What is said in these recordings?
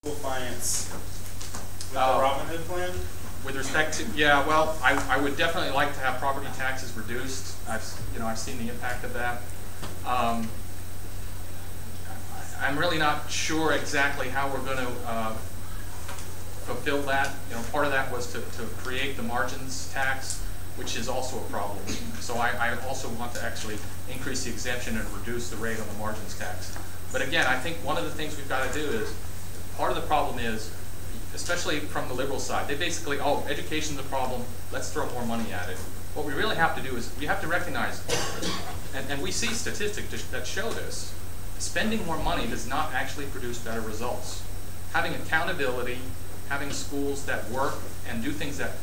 Compliance with the Robin Hood plan? With respect to, yeah, well, I would definitely like to have property taxes reduced. I've seen the impact of that. I'm really not sure exactly how we're going to fulfill that. Part of that was to create the margins tax, which is also a problem. So I also want to actually increase the exemption and reduce the rate on the margins tax. But again, I think one of the things we've got to do is, part of the problem is, especially from the liberal side, they basically, oh, education's a problem, let's throw more money at it. What we really have to do is, we have to recognize, and we see statistics that show this, spending more money does not actually produce better results. Having accountability, having schools that work and do things that,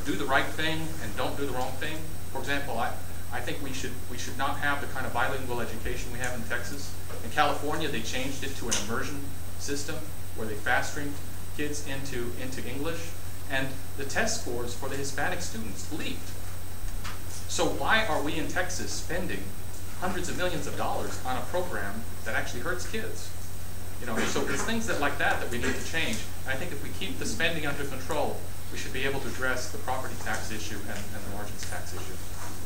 do the right thing and don't do the wrong thing. For example, I think we should not have the kind of bilingual education we have in Texas. In California, they changed it to an immersion system where they fast streamed kids into English, and the test scores for the Hispanic students leaked. So why are we in Texas spending hundreds of millions of dollars on a program that actually hurts kids? So there's things like that we need to change. And I think if we keep the spending under control, we should be able to address the property tax issue and the margins tax issue.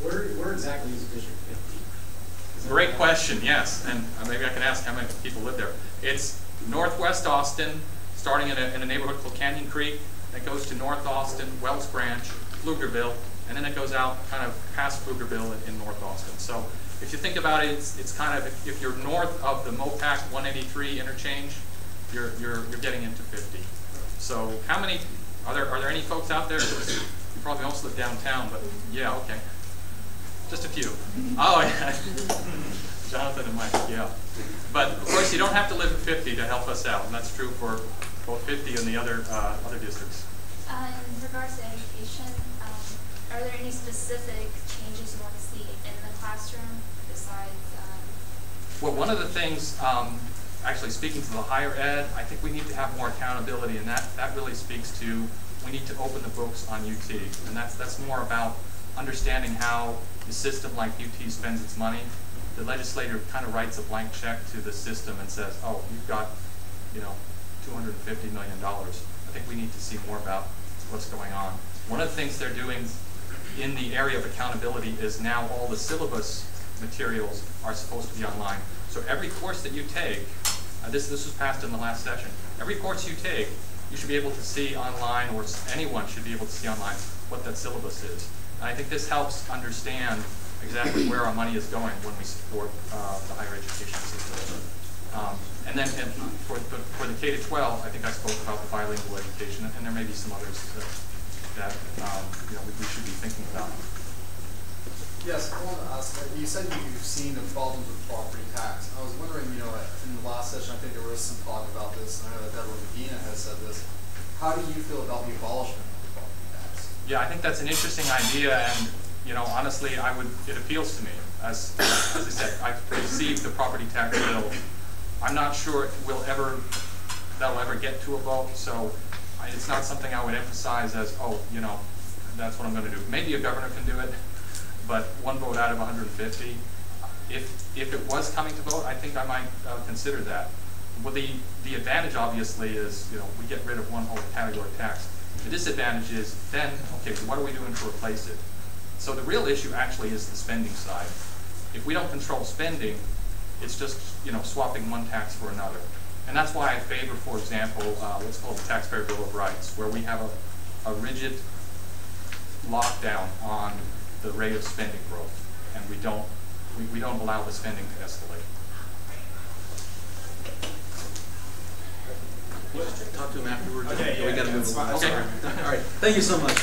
Where exactly is District 50? Great question, yes. And maybe I can ask how many people live there. It's northwest Austin, starting in a neighborhood called Canyon Creek. It goes to North Austin, Wells Branch, Pflugerville, and then it goes out kind of past Pflugerville in North Austin. So if you think about it, it's kind of, if you're north of the MOPAC 183 interchange, you're getting into 50. So how many, are there any folks out there? You probably also live downtown, but yeah, okay. Just a few. Oh, yeah. Jonathan and Mike, yeah. But of course, you don't have to live in 50 to help us out, and that's true for both 50 and the other districts. In regards to education, are there any specific changes you want to see in the classroom besides? Well, one of the things, actually speaking to the higher ed, I think we need to have more accountability, and that really speaks to, we need to open the books on UT, and that's more about understanding how the system like UT spends its money. The legislator kind of writes a blank check to the system and says, oh, you've got, $250 million. I think we need to see more about what's going on. One of the things they're doing in the area of accountability is now all the syllabus materials are supposed to be online. So every course that you take, this was passed in the last session, every course you take, you should be able to see online, or anyone should be able to see online what that syllabus is. And I think this helps understand exactly where our money is going when we support the higher education system. And then for the K-12, I think I spoke about the bilingual education, and there may be some others that we should be thinking about. Yes, I wanted to ask, you said you've seen the problems with property tax. I was wondering, in the last session, I think there was some talk about this, and I know that Deborah McGuinness has said this. How do you feel about the abolishment of the property tax? Yeah, I think that's an interesting idea, and honestly, it appeals to me. As I said, I've received the property tax bill. I'm not sure that'll ever get to a vote, so it's not something I would emphasize as, oh, that's what I'm going to do. Maybe a governor can do it, but one vote out of 150. If it was coming to vote, I think I might consider that. Well, the advantage obviously is, we get rid of one whole category tax. The disadvantage is then, okay, so what are we doing to replace it? So the real issue actually is the spending side. If we don't control spending, it's just swapping one tax for another. And that's why I favor, for example, what's called the Taxpayer Bill of Rights, where we have a rigid lockdown on the rate of spending growth, and we don't allow the spending to escalate. Talk to him afterwards. Okay, yeah, we got to move on. Okay. All right. Thank you so much.